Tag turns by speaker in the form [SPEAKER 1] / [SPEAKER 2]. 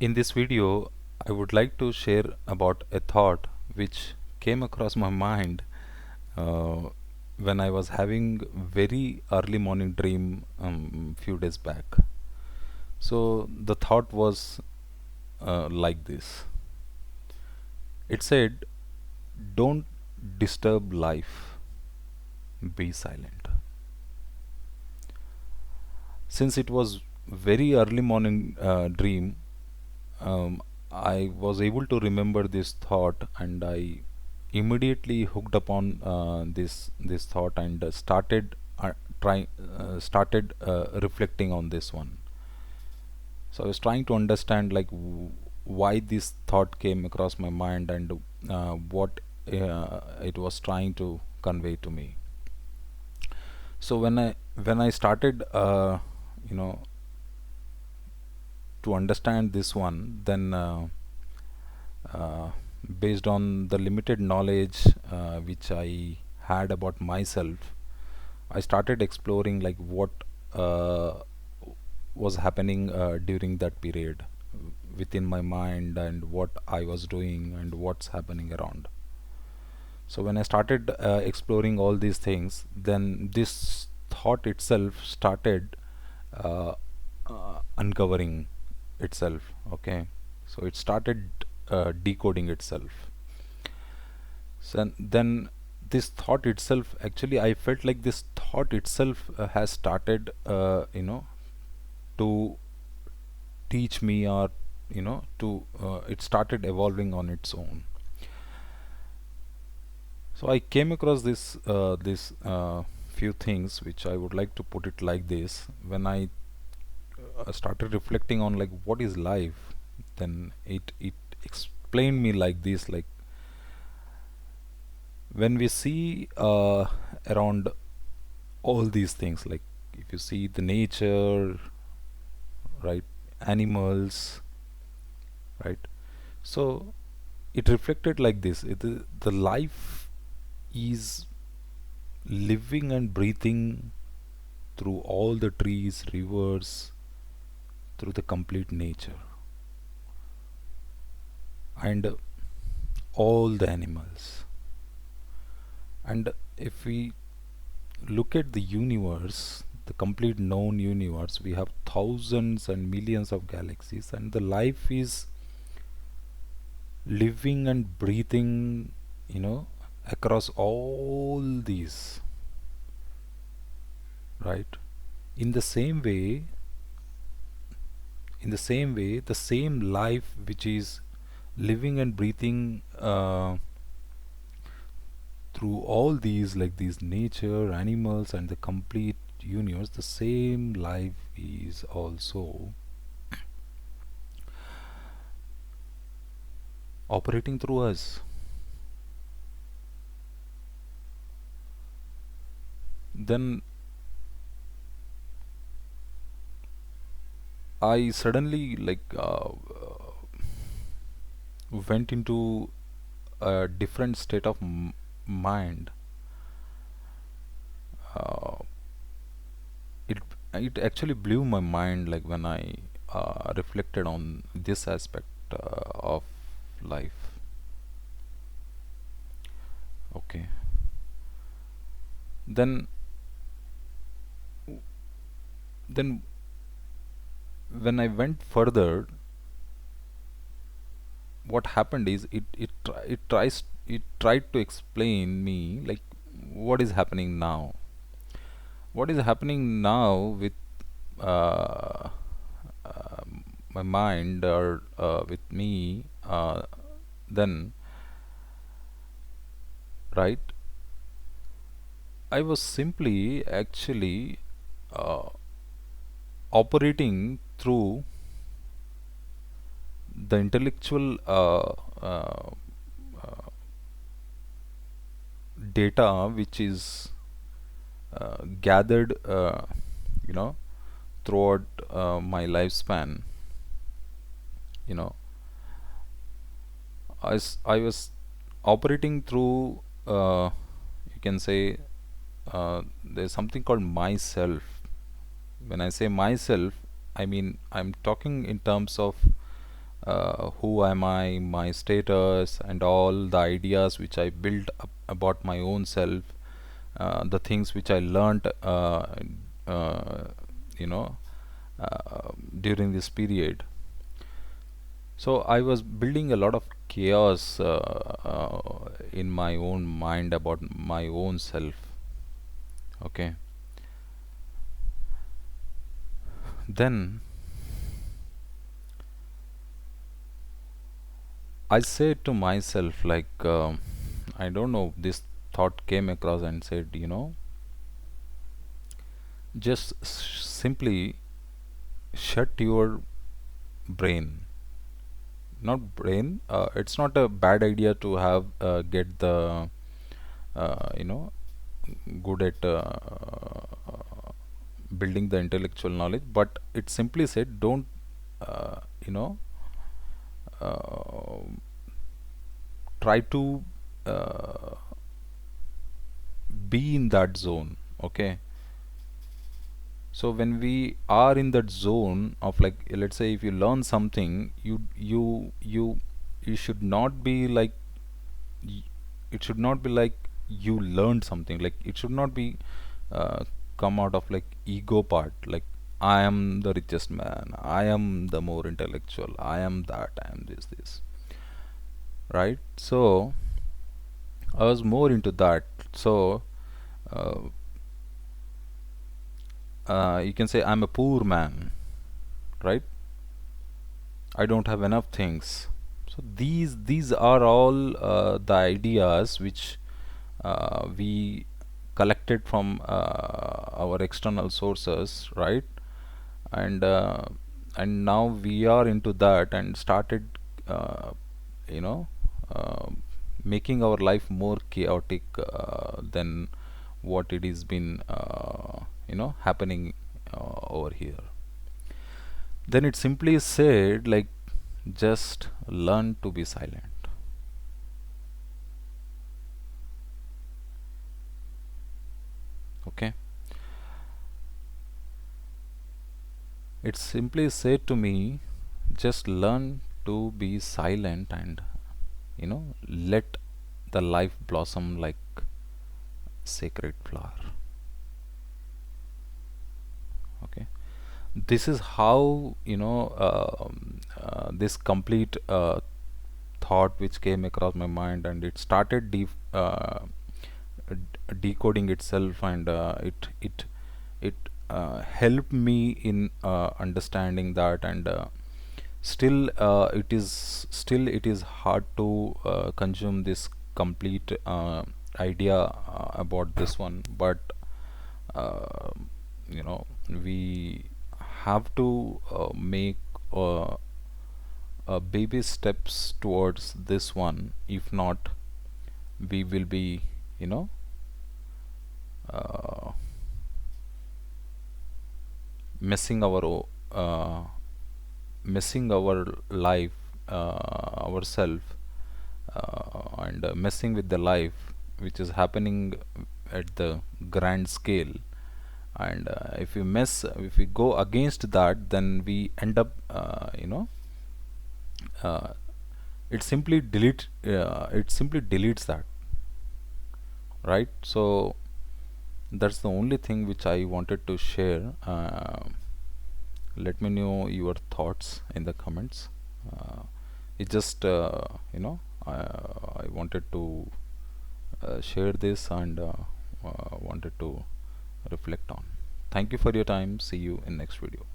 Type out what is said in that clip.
[SPEAKER 1] In this video, I would like to share about a thought which came across my mind uh, when I was having very early morning dream few days back. So the thought was like this. It said, "Don't disturb life. Be silent." Since it was very early morning dream, um, I was able to remember this thought, and I immediately hooked upon this thought and started reflecting on this one. So I was trying to understand like why this thought came across my mind and what it was trying to convey to me. So when I started you know to understand this one, then uh, based on the limited knowledge which I had about myself, I started exploring like what uh, was happening during that period within my mind, and what I was doing and what's happening around. So when I started exploring all these things, then this thought itself started uh, uncovering itself. Okay, so it started decoding itself. So then this thought itself, actually I felt like this thought itself has started to teach me, or to it started evolving on its own. So I came across this few things which I would like to put it like this. When I started reflecting on like what is life, then it explained me like this, like when we see around all these things, like if you see the nature, right, animals, right, so it reflected like this. The life is living and breathing through all the trees, rivers, through the complete nature, and all the animals. And if we look at the universe, the complete known universe, we have thousands and millions of galaxies, and the life is living and breathing, you know, across all these, right? In the same way, the same life which is living and breathing through all these, like these nature, animals, and the complete universe, the same life is also operating through us. Then I suddenly went into a different state of mind. uh, it it actually blew my mind, like when I reflected on this aspect of life. Okay, then then when I went further, what happened is it tried to explain me like what is happening now. What is happening now with uh, my mind, or with me, then, right? I was simply actually uh, operating through the intellectual data which is gathered, you know, throughout my lifespan. You know, I was operating through, you can say, there's something called myself. When I say myself, I mean I'm talking in terms of who am I, my status, and all the ideas which I built up about my own self, the things which I learned, uh, you know, during this period. So I was building a lot of chaos in my own mind about my own self. Okay. Then I said to myself, like, I don't know, this thought came across and said, just simply shut your brain. Not brain. It's not a bad idea to have get the you know good at building the intellectual knowledge, but it simply said don't uh, you know uh, try to uh, be in that zone. Okay. So when we are in that zone of, like, let's say if you learn something, you should not be like y- it should not be like you learned something. Like, it should not be uh, come out of like ego part, like I am the richest man, I am the more intellectual, I am that, I am this, right? So I was more into that. So uh, you can say I'm a poor man, right? I don't have enough things. So these are all the ideas which we collected from our external sources, right? And and now we are into that and started, uh, you know, uh, making our life more chaotic than what it is been, happening over here. Then it simply said, like, just learn to be silent. Okay. It simply said to me, just learn to be silent and, let the life blossom like sacred flower. Okay. This is how, this complete thought which came across my mind, and it started decoding itself, and it helped me in understanding that. And still it is hard to consume this complete idea about this one, but uh, we have to make uh, baby steps towards this one. If not, we will be, you know uh, messing our messing our life, ourself, and messing with the life which is happening at the grand scale. And if we go against that, then we end up, uh, it simply deletes that, right? So that's the only thing which I wanted to share. Let me know your thoughts in the comments. It just, I wanted to share this, and wanted to reflect on. Thank you for your time. See you in next video.